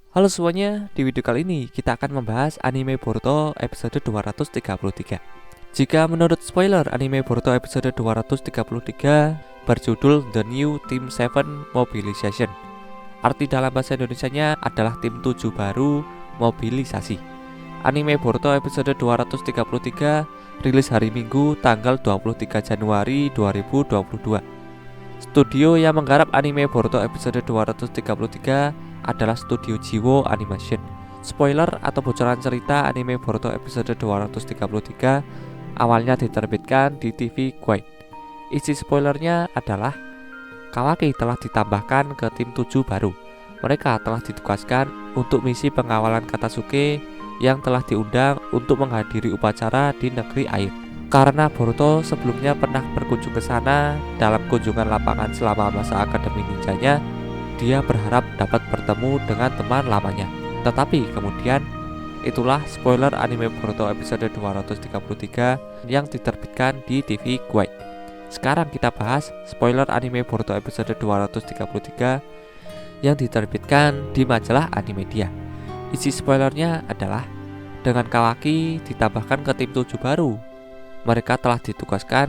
Halo semuanya, di video kali ini kita akan membahas anime Boruto episode 233. Jika menurut spoiler, anime Boruto episode 233 berjudul The New Team 7 Mobilization. Arti dalam bahasa Indonesianya adalah tim 7 baru mobilisasi. Anime Boruto episode 233 rilis hari Minggu tanggal 23 Januari 2022. Studio yang menggarap anime Boruto episode 233 adalah Studio Jiwo Animation. Spoiler atau bocoran cerita anime Boruto episode 233 awalnya diterbitkan di TV Guide. Isi spoilernya adalah Kawaki telah ditambahkan ke tim 7 baru. Mereka telah ditugaskan untuk misi pengawalan Katasuke yang telah diundang untuk menghadiri upacara di negeri air. Karena Boruto sebelumnya pernah berkunjung ke sana dalam kunjungan lapangan selama masa akademi ninjanya, dia berharap dapat bertemu dengan teman lamanya. Tetapi kemudian, itulah spoiler anime Boruto episode 233 yang diterbitkan di TV Guide. Sekarang kita bahas spoiler anime Boruto episode 233 yang diterbitkan di majalah Animedia. Isi spoilernya adalah dengan Kawaki ditambahkan ke tim 7 baru. Mereka telah ditugaskan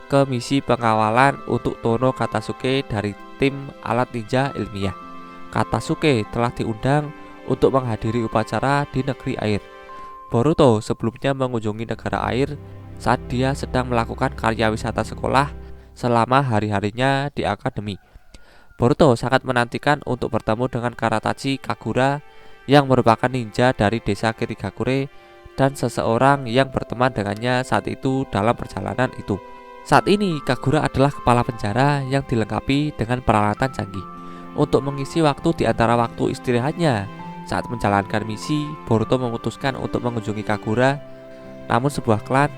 ke misi pengawalan untuk Tono Katasuke dari tim alat ninja ilmiah. Katasuke telah diundang untuk menghadiri upacara di negeri air. Boruto sebelumnya mengunjungi negara air saat dia sedang melakukan karya wisata sekolah selama hari-harinya di akademi. Boruto sangat menantikan untuk bertemu dengan Karatachi Kagura yang merupakan ninja dari desa Kirigakure dan seseorang yang berteman dengannya saat itu dalam perjalanan itu. Saat ini Kagura adalah kepala penjara yang dilengkapi dengan peralatan canggih. Untuk mengisi waktu di antara waktu istirahatnya saat menjalankan misi, Boruto memutuskan untuk mengunjungi Kagura. Namun sebuah klan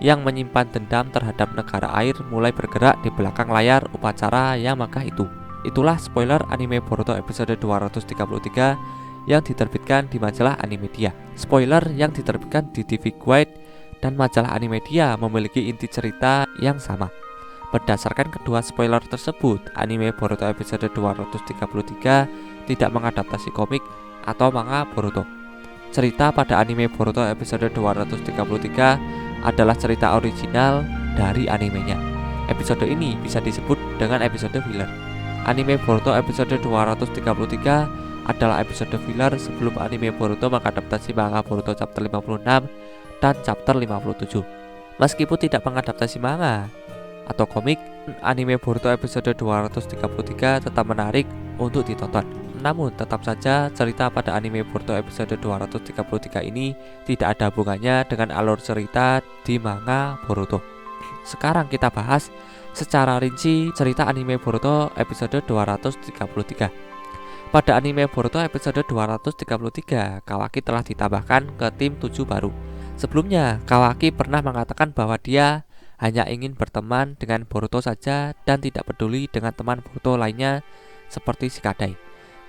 yang menyimpan dendam terhadap negara air mulai bergerak di belakang layar upacara yang megah itu. Itulah spoiler anime Boruto episode 233 yang diterbitkan di majalah Animedia. Spoiler yang diterbitkan di TV Guide dan majalah Animedia memiliki inti cerita yang sama. Berdasarkan kedua spoiler tersebut, anime Boruto episode 233 tidak mengadaptasi komik atau manga Boruto. Cerita pada anime Boruto episode 233 adalah cerita original dari animenya. Episode ini bisa disebut dengan episode filler. Anime Boruto episode 233 adalah episode filler sebelum anime Boruto mengadaptasi manga Boruto chapter 56 dan chapter 57. Meskipun tidak mengadaptasi manga atau komik, anime Boruto episode 233 tetap menarik untuk ditonton. Namun tetap saja cerita pada anime Boruto episode 233 ini tidak ada hubungannya dengan alur cerita di manga Boruto. Sekarang kita bahas secara rinci cerita anime Boruto episode 233. Pada anime Boruto episode 233, Kawaki telah ditambahkan ke tim 7 baru. Sebelumnya, Kawaki pernah mengatakan bahwa dia hanya ingin berteman dengan Boruto saja dan tidak peduli dengan teman Boruto lainnya seperti Shikadai.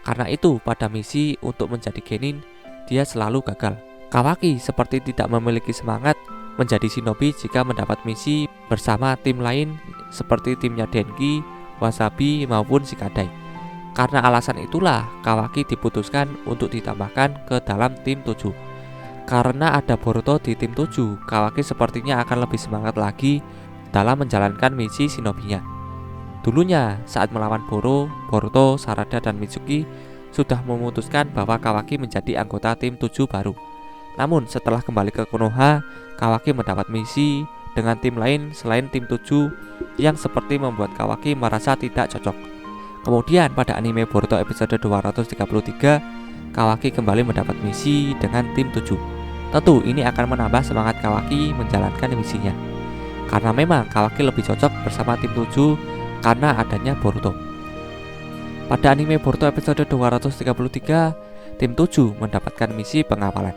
Karena itu, pada misi untuk menjadi genin, dia selalu gagal. Kawaki seperti tidak memiliki semangat menjadi shinobi jika mendapat misi bersama tim lain seperti timnya Denki, Wasabi maupun Shikadai. Karena alasan itulah Kawaki diputuskan untuk ditambahkan ke dalam tim 7. Karena ada Boruto di tim 7, Kawaki sepertinya akan lebih semangat lagi dalam menjalankan misi shinobinya. Dulunya saat melawan Boruto, Sarada dan Mitsuki sudah memutuskan bahwa Kawaki menjadi anggota tim 7 baru. Namun setelah kembali ke Konoha, Kawaki mendapat misi dengan tim lain selain tim 7 yang seperti membuat Kawaki merasa tidak cocok. Kemudian pada anime Boruto episode 233, Kawaki kembali mendapat misi dengan tim 7. Tentu ini akan menambah semangat Kawaki menjalankan misinya. Karena memang Kawaki lebih cocok bersama tim 7 karena adanya Boruto. Pada anime Boruto episode 233, tim 7 mendapatkan misi pengawalan.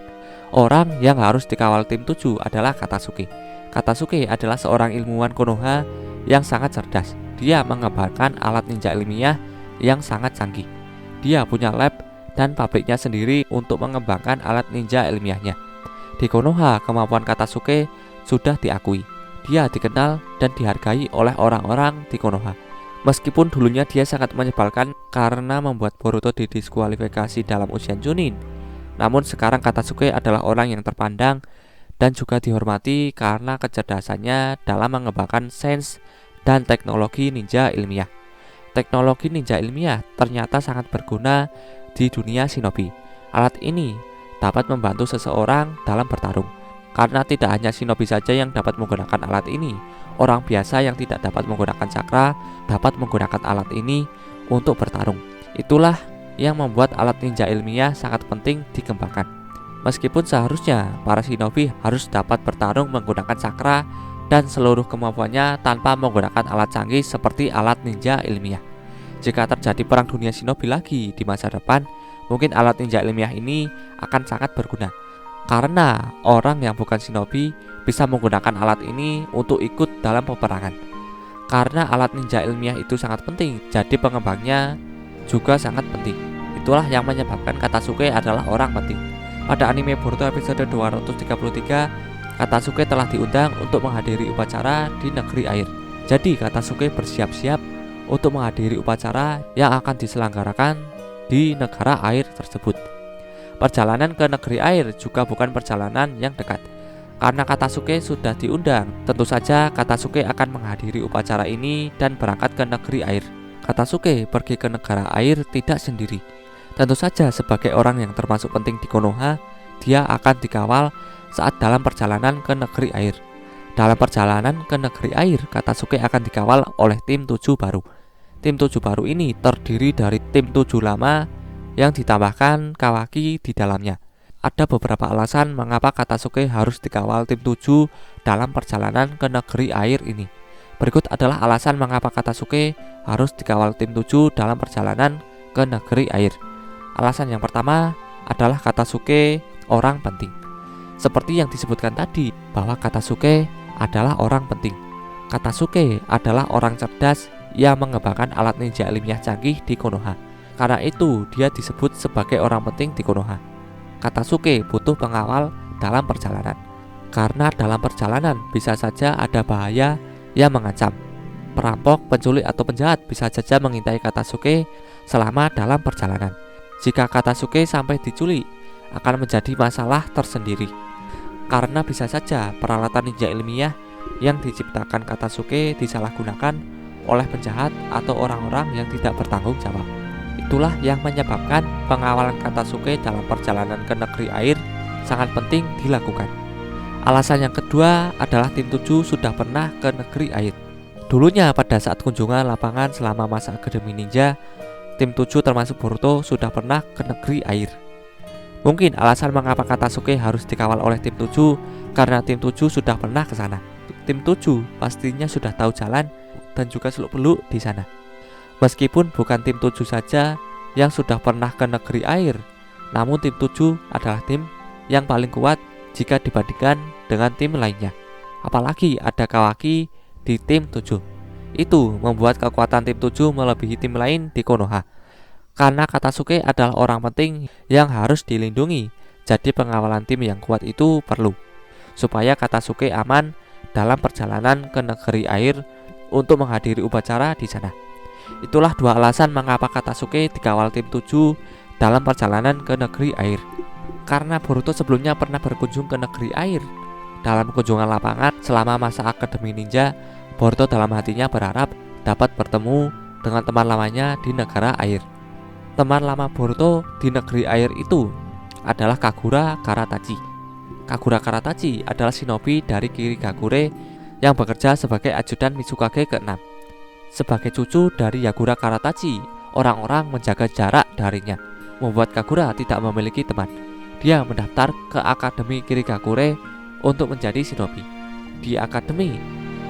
Orang yang harus dikawal tim 7 adalah Katasuke. Katasuke adalah seorang ilmuwan Konoha yang sangat cerdas. Dia mengembangkan alat ninja ilmiah yang sangat canggih. Dia punya lab dan pabriknya sendiri untuk mengembangkan alat ninja ilmiahnya. Di Konoha, kemampuan Katasuke sudah diakui. Dia dikenal dan dihargai oleh orang-orang di Konoha. Meskipun dulunya dia sangat menyebalkan karena membuat Boruto didiskualifikasi dalam ujian Chunin, namun sekarang Katasuke adalah orang yang terpandang dan juga dihormati karena kecerdasannya dalam mengembangkan sains dan teknologi ninja ilmiah. Teknologi ninja ilmiah ternyata sangat berguna di dunia shinobi. Alat ini dapat membantu seseorang dalam bertarung, karena tidak hanya shinobi saja yang dapat menggunakan alat ini. Orang biasa yang tidak dapat menggunakan cakra dapat menggunakan alat ini untuk bertarung. Itulah yang membuat alat ninja ilmiah sangat penting dikembangkan. Meskipun seharusnya para shinobi harus dapat bertarung menggunakan cakra dan seluruh kemampuannya tanpa menggunakan alat canggih seperti alat ninja ilmiah. Jika terjadi perang dunia shinobi lagi di masa depan, mungkin alat ninja ilmiah ini akan sangat berguna, karena orang yang bukan shinobi bisa menggunakan alat ini untuk ikut dalam peperangan. Karena alat ninja ilmiah itu sangat penting, jadi pengembangnya juga sangat penting. Itulah yang menyebabkan Katasuke adalah orang penting. Pada anime Boruto episode 233, Katasuke telah diundang untuk menghadiri upacara di negeri air. Jadi Katasuke bersiap-siap untuk menghadiri upacara yang akan diselenggarakan di negara air tersebut. Perjalanan ke negeri air juga bukan perjalanan yang dekat. Karena Katasuke sudah diundang, tentu saja Katasuke akan menghadiri upacara ini dan berangkat ke negeri air. Katasuke pergi ke negara air tidak sendiri. Tentu saja sebagai orang yang termasuk penting di Konoha, dia akan dikawal saat dalam perjalanan ke negeri air. Dalam perjalanan ke negeri air, Katasuke akan dikawal oleh tim 7 baru. Tim 7 baru ini terdiri dari tim 7 lama yang ditambahkan Kawaki di dalamnya. Ada beberapa alasan mengapa Katasuke harus dikawal tim 7 dalam perjalanan ke negeri air ini. Berikut adalah alasan mengapa Katasuke harus dikawal tim 7 dalam perjalanan ke negeri air. Alasan yang pertama adalah Katasuke orang penting. Seperti yang disebutkan tadi, bahwa Katasuke adalah orang penting. Katasuke adalah orang cerdas yang mengembangkan alat ninja ilmiah canggih di Konoha. Karena itu dia disebut sebagai orang penting di Konoha. Katasuke butuh pengawal dalam perjalanan, karena dalam perjalanan bisa saja ada bahaya yang mengancam. Perampok, penculik, atau penjahat bisa saja mengintai Katasuke selama dalam perjalanan. Jika Katasuke sampai diculik, akan menjadi masalah tersendiri, karena bisa saja peralatan ninja ilmiah yang diciptakan Katasuke disalahgunakan oleh penjahat atau orang-orang yang tidak bertanggung jawab. Itulah yang menyebabkan pengawalan Katasuke dalam perjalanan ke negeri air sangat penting dilakukan. Alasan yang kedua adalah tim 7 sudah pernah ke negeri air. Dulunya pada saat kunjungan lapangan selama masa Akademi Ninja, tim 7 termasuk Boruto sudah pernah ke negeri air. Mungkin alasan mengapa Katasuke harus dikawal oleh tim 7 karena tim 7 sudah pernah ke sana. Tim 7 pastinya sudah tahu jalan dan juga seluk-beluk di sana. Meskipun bukan tim 7 saja yang sudah pernah ke negeri air, namun tim 7 adalah tim yang paling kuat jika dibandingkan dengan tim lainnya. Apalagi ada Kawaki di tim 7. Itu membuat kekuatan tim 7 melebihi tim lain di Konoha. Karena Katasuke adalah orang penting yang harus dilindungi, jadi pengawalan tim yang kuat itu perlu, supaya Katasuke aman dalam perjalanan ke negeri air untuk menghadiri upacara di sana. Itulah dua alasan mengapa Katasuke dikawal tim 7 dalam perjalanan ke negeri air. Karena Boruto sebelumnya pernah berkunjung ke negeri air. Dalam kunjungan lapangan selama masa Akademi Ninja, Boruto dalam hatinya berharap dapat bertemu dengan teman lamanya di negara air. Teman lama Boruto di negeri air itu adalah Kagura Karatachi. Kagura Karatachi adalah shinobi dari Kirigakure yang bekerja sebagai ajudan Mitsukage ke-6. Sebagai cucu dari Yagura Karatachi, orang-orang menjaga jarak darinya, membuat Kagura tidak memiliki teman. Dia mendaftar ke Akademi Kirigakure untuk menjadi shinobi. Di akademi,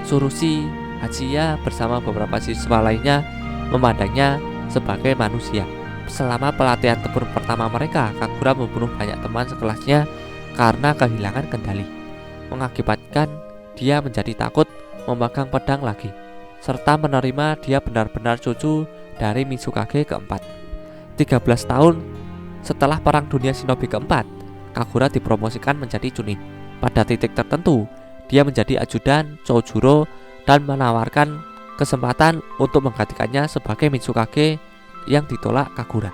Tsurushi Hachiya bersama beberapa siswa lainnya memandangnya sebagai manusia. Selama pelatihan tempur pertama mereka, Kagura membunuh banyak teman sekelasnya karena kehilangan kendali, mengakibatkan dia menjadi takut memegang pedang lagi, serta menerima dia benar-benar cucu dari Mitsukage keempat. 13 tahun setelah Perang Dunia Shinobi keempat, Kagura dipromosikan menjadi Chunin. Pada titik tertentu, dia menjadi ajudan Chojuro dan menawarkan kesempatan untuk menggantikannya sebagai Mitsukage yang ditolak Kagura.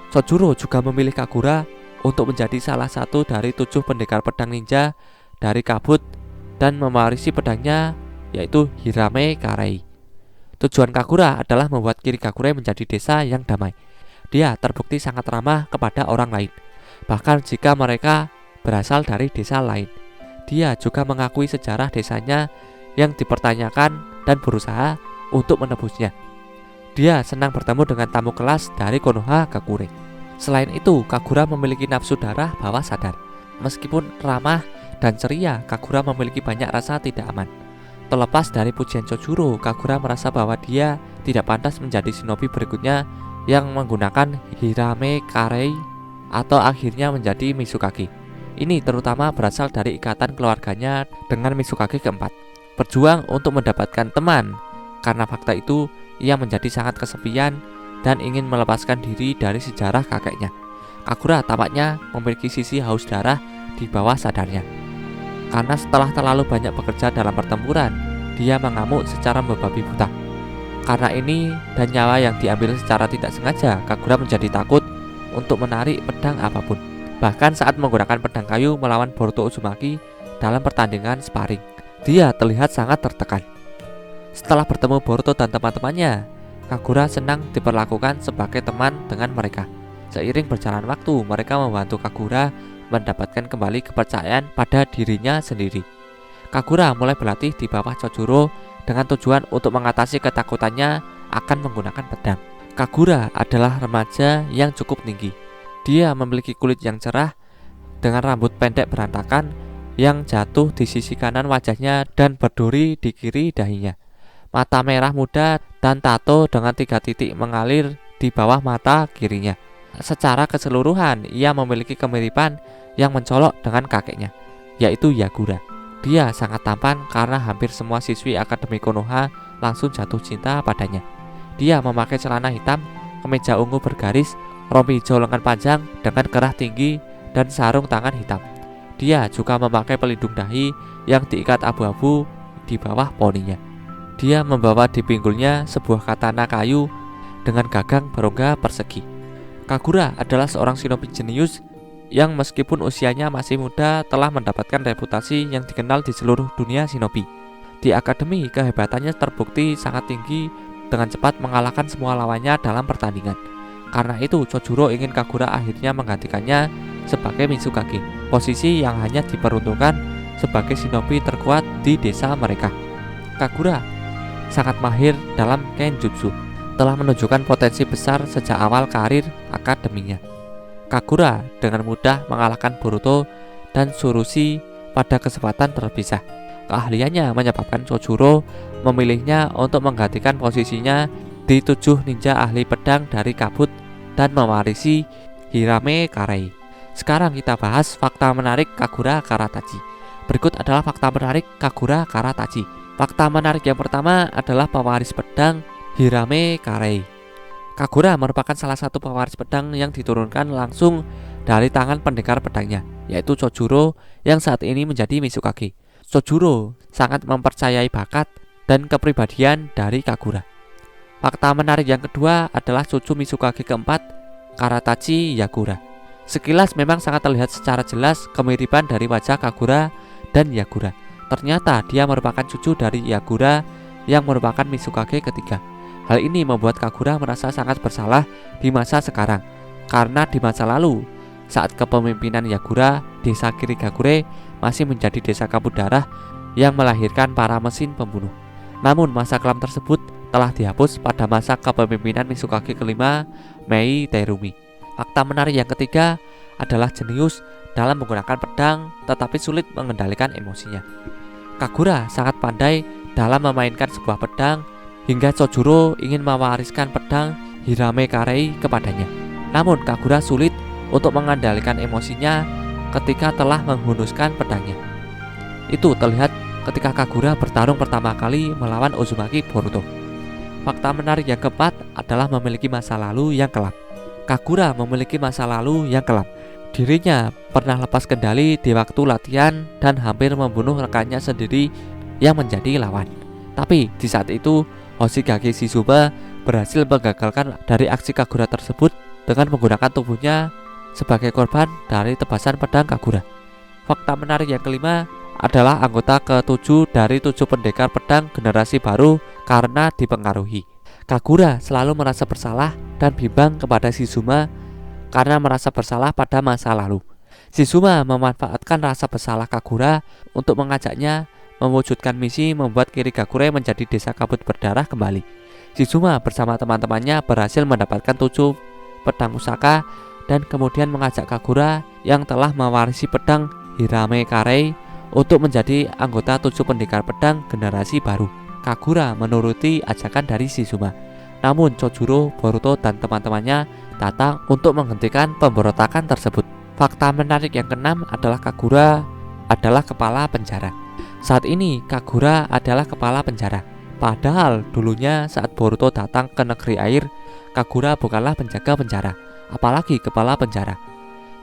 Chojuro juga memilih Kagura untuk menjadi salah satu dari 7 pendekar pedang ninja dari kabut dan mewarisi pedangnya, yaitu Hirame Karei. Tujuan Kagura adalah membuat Kirigakure menjadi desa yang damai. Dia terbukti sangat ramah kepada orang lain, bahkan jika mereka berasal dari desa lain. Dia juga mengakui sejarah desanya yang dipertanyakan dan berusaha untuk menebusnya. Dia senang bertemu dengan tamu kelas dari Konohagakure. Selain itu, Kagura memiliki nafsu darah bawah sadar. Meskipun ramah dan ceria, Kagura memiliki banyak rasa tidak aman. Terlepas dari pujian Chojuro, Kagura merasa bahwa dia tidak pantas menjadi shinobi berikutnya yang menggunakan Hirame Karei atau akhirnya menjadi Mitsukage. Ini terutama berasal dari ikatan keluarganya dengan Mitsukage keempat. Berjuang untuk mendapatkan teman. Karena fakta itu, ia menjadi sangat kesepian dan ingin melepaskan diri dari sejarah kakeknya. Kagura tampaknya memiliki sisi haus darah di bawah sadarnya. Karena setelah terlalu banyak bekerja dalam pertempuran, dia mengamuk secara membabi buta. Karena ini dan nyawa yang diambil secara tidak sengaja, Kagura menjadi takut untuk menarik pedang apapun. Bahkan saat menggunakan pedang kayu melawan Boruto Uzumaki dalam pertandingan sparring, dia terlihat sangat tertekan. Setelah bertemu Boruto dan teman-temannya, Kagura senang diperlakukan sebagai teman dengan mereka. Seiring berjalan waktu, mereka membantu Kagura mendapatkan kembali kepercayaan pada dirinya sendiri. Kagura mulai berlatih di bawah Chojuro dengan tujuan untuk mengatasi ketakutannya akan menggunakan pedang. Kagura adalah remaja yang cukup tinggi. Dia memiliki kulit yang cerah dengan rambut pendek berantakan yang jatuh di sisi kanan wajahnya dan berduri di kiri dahinya. Mata merah muda dan tato dengan 3 titik mengalir di bawah mata kirinya. Secara keseluruhan, ia memiliki kemiripan yang mencolok dengan kakeknya, yaitu Yagura. Dia sangat tampan karena hampir semua siswi Akademi Konoha langsung jatuh cinta padanya. Dia memakai celana hitam, kemeja ungu bergaris, rompi hijau lengan panjang dengan kerah tinggi, dan sarung tangan hitam. Dia juga memakai pelindung dahi yang diikat abu-abu di bawah poninya. Dia membawa di pinggulnya sebuah katana kayu dengan gagang berongga persegi. Kagura adalah seorang shinobi jenius yang meskipun usianya masih muda telah mendapatkan reputasi yang dikenal di seluruh dunia shinobi. Di akademi, kehebatannya terbukti sangat tinggi dengan cepat mengalahkan semua lawannya dalam pertandingan. Karena itu, Chojuro ingin Kagura akhirnya menggantikannya sebagai Mitsukage, posisi yang hanya diperuntukkan sebagai shinobi terkuat di desa mereka. Kagura sangat mahir dalam kenjutsu, telah menunjukkan potensi besar sejak awal karir akademinya. Kagura dengan mudah mengalahkan Boruto dan Tsurushi pada kesempatan terpisah. Keahliannya menyebabkan Chojuro memilihnya untuk menggantikan posisinya di 7 ninja ahli pedang dari kabut dan mewarisi Hirame Karei. Sekarang kita bahas fakta menarik Kagura Karatachi. Berikut adalah fakta menarik Kagura Karatachi. Fakta menarik yang pertama adalah pewaris pedang Hirame Karei. Kagura merupakan salah satu pewaris pedang yang diturunkan langsung dari tangan pendekar pedangnya, yaitu Chojuro yang saat ini menjadi Mitsukage. Chojuro sangat mempercayai bakat dan kepribadian dari Kagura. Fakta menarik yang kedua adalah cucu Mitsukage keempat, Karatachi Yagura. Sekilas memang sangat terlihat secara jelas kemiripan dari wajah Kagura dan Yagura. Ternyata dia merupakan cucu dari Yagura yang merupakan Mitsukage ketiga. Hal ini membuat Kagura merasa sangat bersalah di masa sekarang, karena di masa lalu, saat kepemimpinan Yagura, desa Kirigakure masih menjadi desa kabut darah yang melahirkan para mesin pembunuh. Namun masa kelam tersebut telah dihapus pada masa kepemimpinan Mitsukage kelima, Mei Terumi. Fakta menarik yang ketiga adalah jenius dalam menggunakan pedang tetapi sulit mengendalikan emosinya. Kagura sangat pandai dalam memainkan sebuah pedang hingga Chojuro ingin mewariskan pedang Hirame Karei kepadanya. Namun Kagura sulit untuk mengendalikan emosinya ketika telah menghunuskan pedangnya. Itu terlihat ketika Kagura bertarung pertama kali melawan Uzumaki Boruto. Fakta menarik yang keempat adalah memiliki masa lalu yang kelam. Kagura memiliki masa lalu yang kelam. Dirinya pernah lepas kendali di waktu latihan dan hampir membunuh rekannya sendiri yang menjadi lawan. Tapi di saat itu Hoshigaki Shizuma berhasil menggagalkan dari aksi Kagura tersebut dengan menggunakan tubuhnya sebagai korban dari tebasan pedang Kagura. Fakta menarik yang kelima adalah anggota ke-7 dari 7 pendekar pedang generasi baru karena dipengaruhi. Kagura selalu merasa bersalah dan bimbang kepada Shizuma karena merasa bersalah pada masa lalu. Shizuma memanfaatkan rasa bersalah Kagura untuk mengajaknya mewujudkan misi membuat Kirigakure menjadi desa kabut berdarah kembali. Shizuma bersama teman-temannya berhasil mendapatkan 7 pedang pusaka dan kemudian mengajak Kagura yang telah mewarisi pedang Hirame Karei untuk menjadi anggota 7 pendekar pedang generasi baru. Kagura menuruti ajakan dari Shizuma. Namun Chojuro, Boruto, dan teman-temannya datang untuk menghentikan pemberontakan tersebut. Fakta menarik yang keenam adalah Kagura adalah kepala penjara. Saat ini Kagura adalah kepala penjara. Padahal dulunya saat Boruto datang ke negeri air, Kagura bukanlah penjaga penjara, apalagi kepala penjara.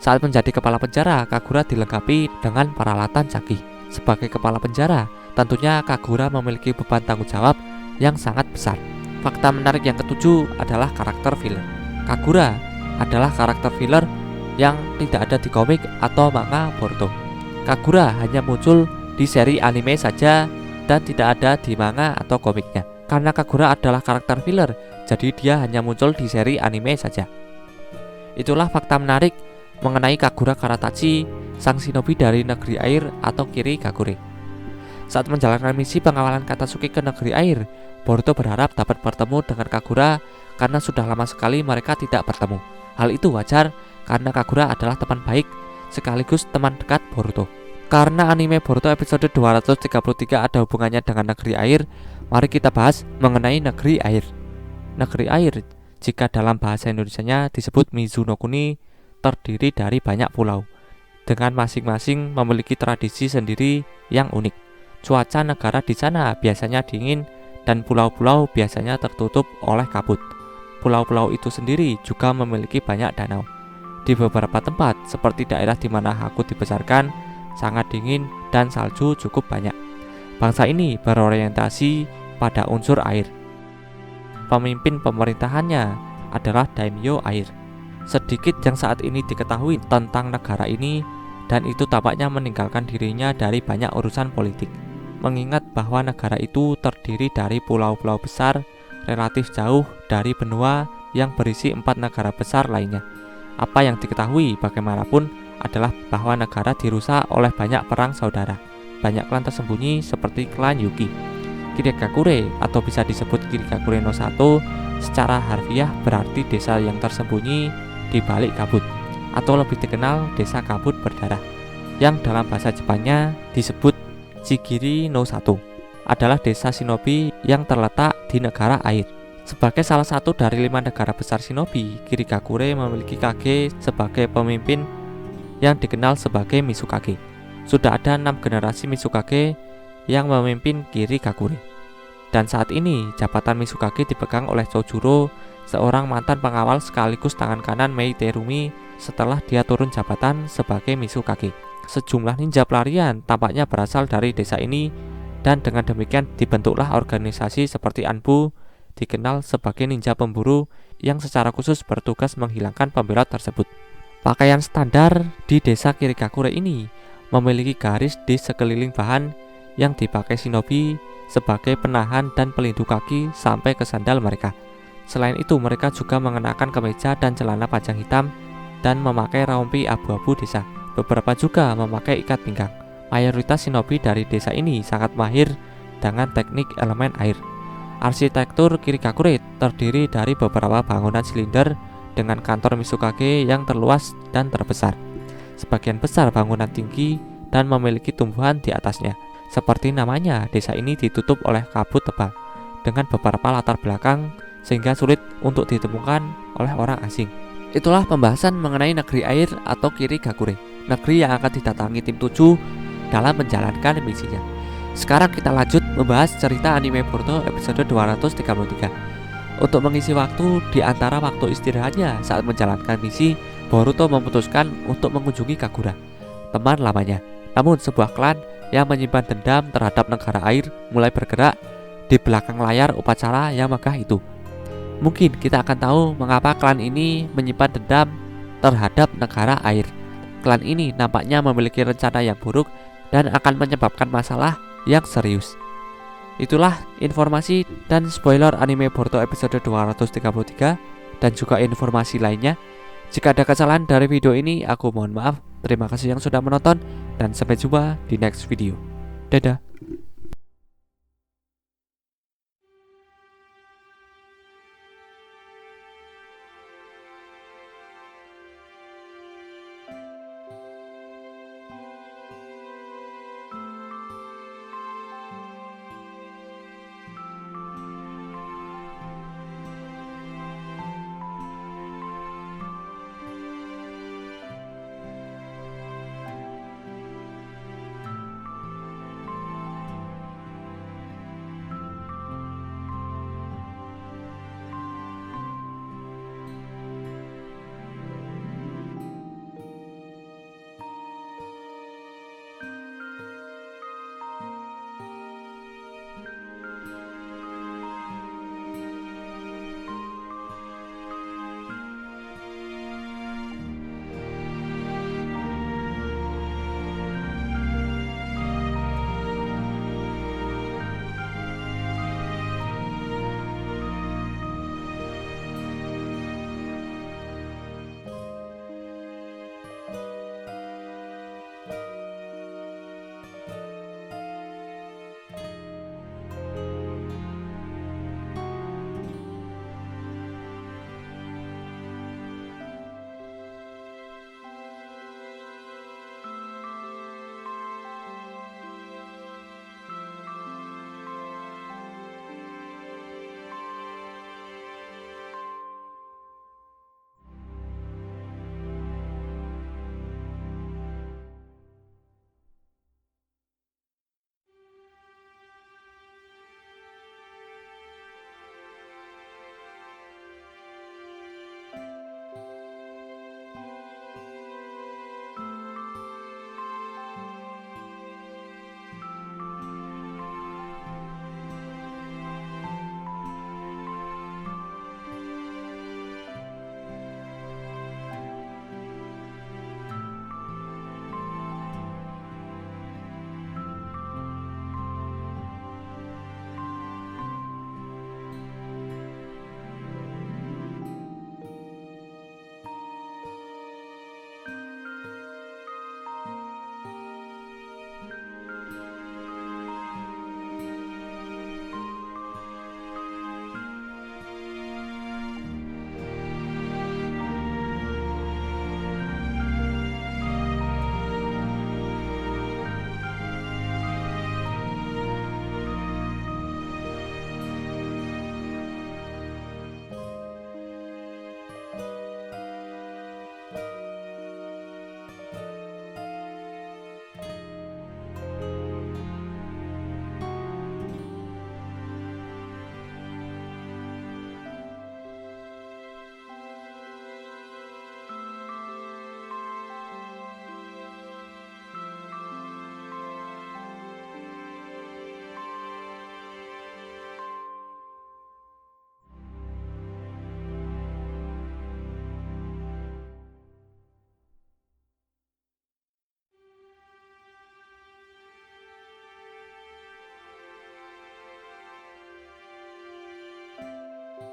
Saat menjadi kepala penjara, Kagura dilengkapi dengan peralatan canggih. Sebagai kepala penjara, tentunya Kagura memiliki beban tanggung jawab yang sangat besar. Fakta menarik yang ketujuh adalah karakter filler. Kagura adalah karakter filler yang tidak ada di komik atau manga Boruto. Kagura hanya muncul di seri anime saja dan tidak ada di manga atau komiknya. Karena Kagura adalah karakter filler, jadi dia hanya muncul di seri anime saja. Itulah fakta menarik mengenai Kagura Karatachi, sang shinobi dari negeri air atau Kirigakure. Saat menjalankan misi pengawalan Katasuki ke negeri air, Boruto berharap dapat bertemu dengan Kagura karena sudah lama sekali mereka tidak bertemu. Hal itu wajar karena Kagura adalah teman baik sekaligus teman dekat Boruto. Karena anime Boruto episode 233 ada hubungannya dengan negeri air, mari kita bahas mengenai negeri air. Negeri air, jika dalam bahasa Indonesianya disebut Mizunokuni, terdiri dari banyak pulau, dengan masing-masing memiliki tradisi sendiri yang unik. Cuaca negara di sana biasanya dingin dan pulau-pulau biasanya tertutup oleh kabut. Pulau-pulau itu sendiri juga memiliki banyak danau. Di beberapa tempat, seperti daerah di mana Haku dibesarkan, sangat dingin dan salju cukup banyak. Bangsa ini berorientasi pada unsur air. Pemimpin pemerintahannya adalah daimyo air. Sedikit yang saat ini diketahui tentang negara ini, dan itu tampaknya meninggalkan dirinya dari banyak urusan politik. Mengingat bahwa negara itu terdiri dari pulau-pulau besar relatif jauh dari benua yang berisi 4 negara besar lainnya. Apa yang diketahui bagaimanapun adalah bahwa negara dirusak oleh banyak perang saudara. Banyak klan tersembunyi seperti klan Yuki. Kirigakure atau bisa disebut Kirigakure no 1 secara harfiah berarti desa yang tersembunyi di balik kabut, atau lebih dikenal desa kabut berdarah, yang dalam bahasa Jepangnya disebut Shigiri no 1, adalah desa shinobi yang terletak di negara air. Sebagai salah satu dari 5 negara besar shinobi, Kirigakure memiliki Kage sebagai pemimpin yang dikenal sebagai Mizukage. Sudah ada 6 generasi Mizukage yang memimpin Kirigakure. Dan saat ini jabatan Mizukage dipegang oleh Chojuro, seorang mantan pengawal sekaligus tangan kanan Mei Terumi setelah dia turun jabatan sebagai Mizukage. Sejumlah ninja pelarian tampaknya berasal dari desa ini, dan dengan demikian dibentuklah organisasi seperti Anbu, dikenal sebagai ninja pemburu yang secara khusus bertugas menghilangkan pembelot tersebut. Pakaian standar di desa Kirigakure ini memiliki garis di sekeliling bahan yang dipakai shinobi sebagai penahan dan pelindung kaki sampai ke sandal mereka. Selain itu, mereka juga mengenakan kemeja dan celana panjang hitam dan memakai rompi abu-abu desa. Beberapa juga memakai ikat pinggang. Mayoritas shinobi dari desa ini sangat mahir dengan teknik elemen air. Arsitektur Kirigakure terdiri dari beberapa bangunan silinder dengan kantor Mizukage yang terluas dan terbesar. Sebagian besar bangunan tinggi dan memiliki tumbuhan di atasnya. Seperti namanya, desa ini ditutup oleh kabut tebal dengan beberapa latar belakang sehingga sulit untuk ditemukan oleh orang asing. Itulah pembahasan mengenai negeri air atau Kirigakure, negeri yang akan didatangi tim 7 dalam menjalankan misinya. Sekarang kita lanjut membahas cerita anime Boruto episode 233. Untuk mengisi waktu di antara waktu istirahatnya saat menjalankan misi, Boruto memutuskan untuk mengunjungi Kagura, teman lamanya. Namun sebuah klan yang menyimpan dendam terhadap negara air mulai bergerak di belakang layar upacara yang megah itu. Mungkin kita akan tahu mengapa klan ini menyimpan dendam terhadap negara air. Klan ini nampaknya memiliki rencana yang buruk dan akan menyebabkan masalah yang serius. Itulah informasi dan spoiler anime Boruto episode 233 dan juga informasi lainnya. Jika ada kesalahan dari video ini, aku mohon maaf. Terima kasih yang sudah menonton dan sampai jumpa di next video. Dadah.